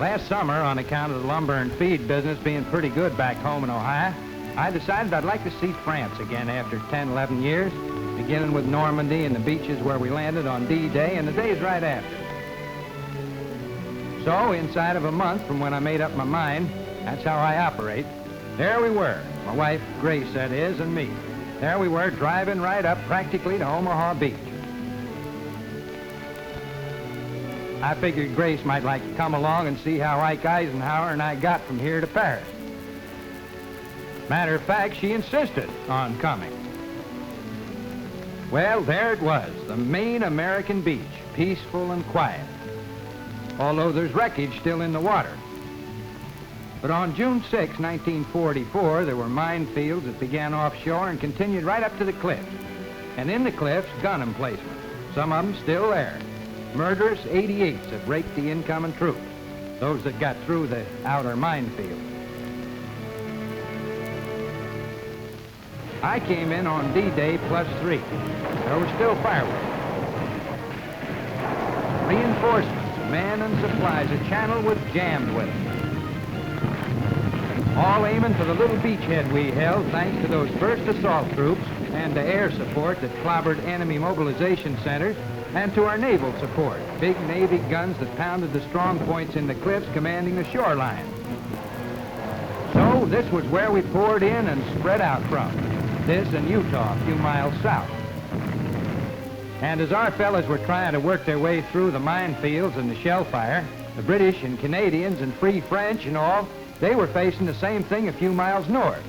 Last summer, on account of the lumber and feed business being pretty good back home in Ohio, I decided I'd like to see France again after 10, 11 years, beginning with Normandy and the beaches where we landed on D-Day and the days right after. So, inside of a month from when I made up my mind, that's how I operate, there we were, my wife, Grace, that is, and me. There we were, driving right up practically to Omaha Beach. I figured Grace might like to come along and see how Ike Eisenhower and I got from here to Paris. Matter of fact, she insisted on coming. Well, there it was, the main American beach, peaceful and quiet, although there's wreckage still in the water. But on June 6, 1944, there were minefields that began offshore and continued right up to the cliffs. And in the cliffs, gun emplacements, some of them still there. Murderous 88s that raked the incoming troops, those that got through the outer minefield. I came in on D-Day +3. There was still fireworks. Reinforcements, men and supplies, the channel was jammed with them. All aiming for the little beachhead we held thanks to those first assault troops and to air support that clobbered enemy mobilization centers, and to our naval support, big Navy guns that pounded the strong points in the cliffs commanding the shoreline. So this was where we poured in and spread out from, this and Utah, a few miles south. And as our fellows were trying to work their way through the minefields and the shell fire, the British and Canadians and Free French and all, they were facing the same thing a few miles north.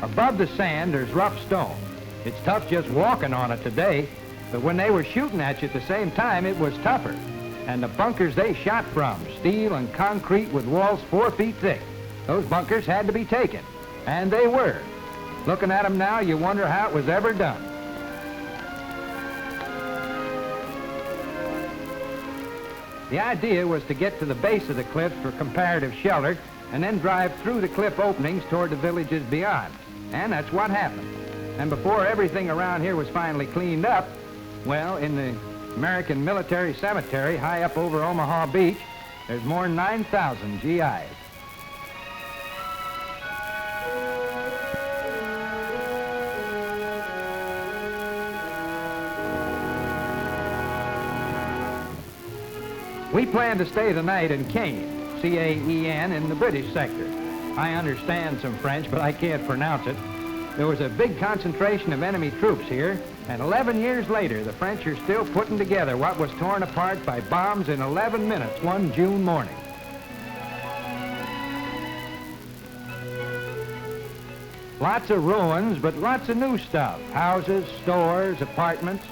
Above the sand, there's rough stone. It's tough just walking on it today, but when they were shooting at you at the same time, it was tougher. And the bunkers they shot from, steel and concrete with walls 4 feet thick, those bunkers had to be taken, and they were. Looking at them now, you wonder how it was ever done. The idea was to get to the base of the cliffs for comparative shelter and then drive through the cliff openings toward the villages beyond. And that's what happened. And before everything around here was finally cleaned up, well, in the American Military Cemetery high up over Omaha Beach, there's more than 9,000 GIs. We plan to stay the night in Caen, C-A-E-N, in the British sector. I understand some French, but I can't pronounce it. There was a big concentration of enemy troops here, and 11 years later, the French are still putting together what was torn apart by bombs in 11 minutes one June morning. Lots of ruins, but lots of new stuff. Houses, stores, apartments.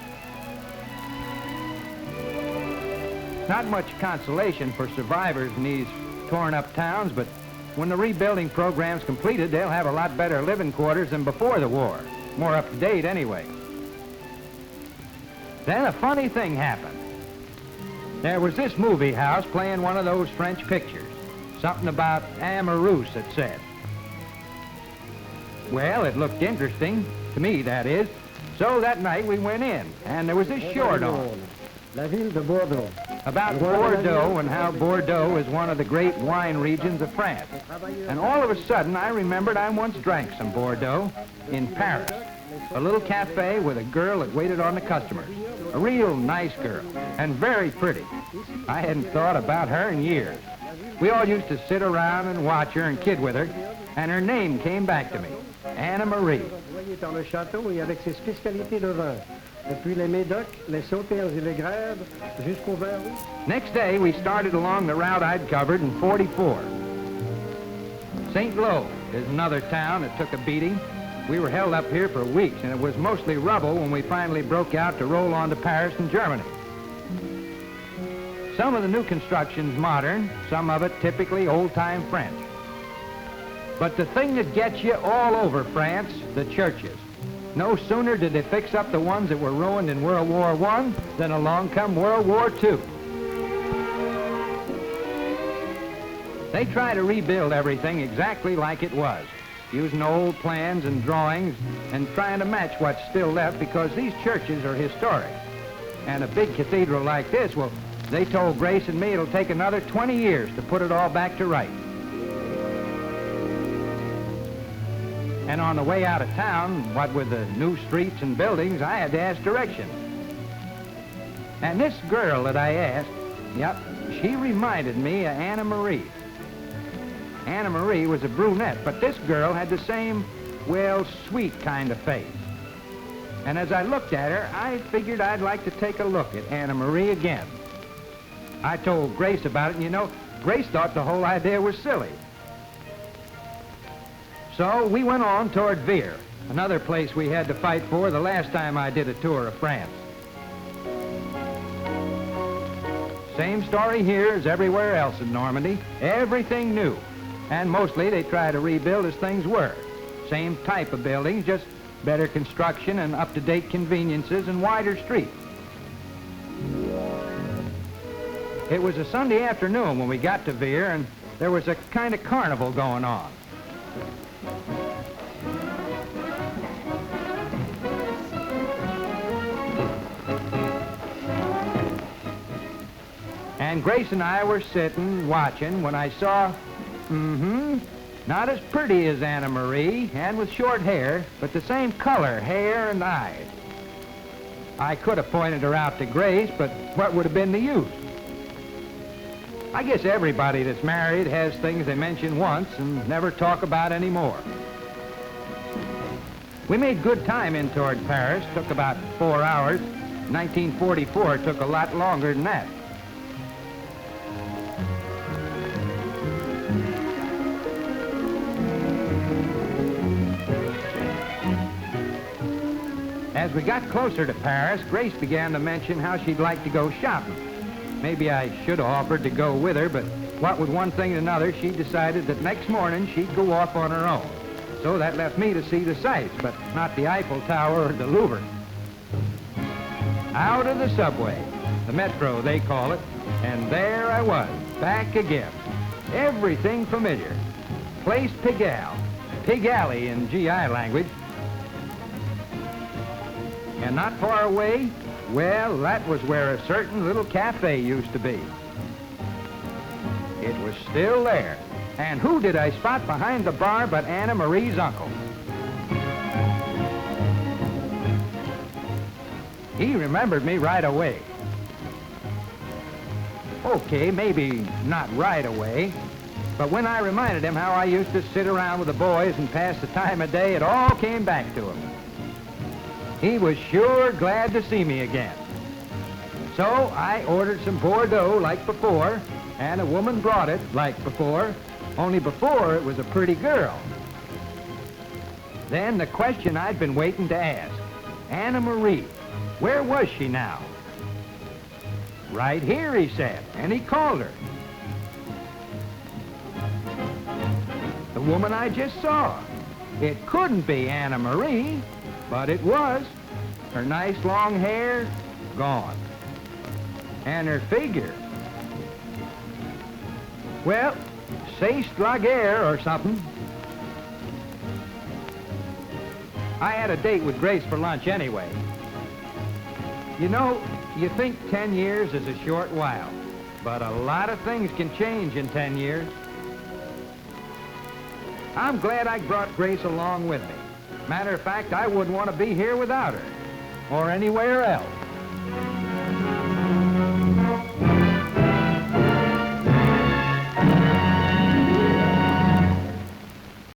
Not much consolation for survivors in these torn-up towns, but when the rebuilding program's completed, they'll have a lot better living quarters than before the war. More up to date, anyway. Then a funny thing happened. There was this movie house playing one of those French pictures. Something about Amoureuse, it said. Well, it looked interesting, to me, that is. So that night we went in, and there was this short on. La ville de Bordeaux. About Bordeaux and how Bordeaux is one of the great wine regions of France. And all of a sudden, I remembered I once drank some Bordeaux in Paris. A little cafe with a girl that waited on the customers. A real nice girl, and very pretty. I hadn't thought about her in years. We all used to sit around and watch her and kid with her, and her name came back to me, Anna Marie. Dans le château et avec ses spécialités de vin. Depuis les médocs, les sautères et les grèves, jusqu'au vin rouge. Next day, we started along the route I'd covered in '44. St. Lo is another town that took a beating. We were held up here for weeks, and it was mostly rubble when we finally broke out to roll on to Paris and Germany. Some of the new construction's modern, some of it typically old-time French. But the thing that gets you all over France, the churches. No sooner did they fix up the ones that were ruined in World War I than along come World War II. They try to rebuild everything exactly like it was, using old plans and drawings and trying to match what's still left because these churches are historic. And a big cathedral like this, well, they told Grace and me it'll take another 20 years to put it all back to rights. And on the way out of town, what with the new streets and buildings, I had to ask directions. And this girl that I asked, yep, she reminded me of Anna Marie. Anna Marie was a brunette, but this girl had the same, well, sweet kind of face. And as I looked at her, I figured I'd like to take a look at Anna Marie again. I told Grace about it, and you know, Grace thought the whole idea was silly. So we went on toward Vire, another place we had to fight for the last time I did a tour of France. Same story here as everywhere else in Normandy. Everything new. And mostly they try to rebuild as things were. Same type of buildings, just better construction and up-to-date conveniences and wider streets. It was a Sunday afternoon when we got to Vire, and there was a kind of carnival going on. And Grace and I were sitting, watching, when I saw, not as pretty as Anna Marie, and with short hair, but the same color, hair and eyes. I could have pointed her out to Grace, but what would have been the use? I guess everybody that's married has things they mention once and never talk about anymore. We made good time in toward Paris. Took about 4 hours. 1944 took a lot longer than that. As we got closer to Paris, Grace began to mention how she'd like to go shopping. Maybe I should have offered to go with her, but what with one thing and another, she decided that next morning she'd go off on her own. So that left me to see the sights, but not the Eiffel Tower or the Louvre. Out of the subway, the metro they call it, and there I was, back again. Everything familiar. Place Pigalle, Pig Alley in GI language. And not far away, well, that was where a certain little cafe used to be. It was still there. And who did I spot behind the bar but Anna Marie's uncle? He remembered me right away. Okay, maybe not right away, but when I reminded him how I used to sit around with the boys and pass the time of day, it all came back to him. He was sure glad to see me again. So I ordered some Bordeaux like before, and a woman brought it like before, only before it was a pretty girl. Then the question I'd been waiting to ask, Anna Marie, where was she now? Right here, he said, and he called her. The woman I just saw. It couldn't be Anna Marie, but it was. Her nice long hair, gone. And her figure. Well, say Straguer or something. I had a date with Grace for lunch anyway. You know, you think 10 years is a short while, but a lot of things can change in 10 years. I'm glad I brought Grace along with me. Matter of fact, I wouldn't want to be here without her, or anywhere else.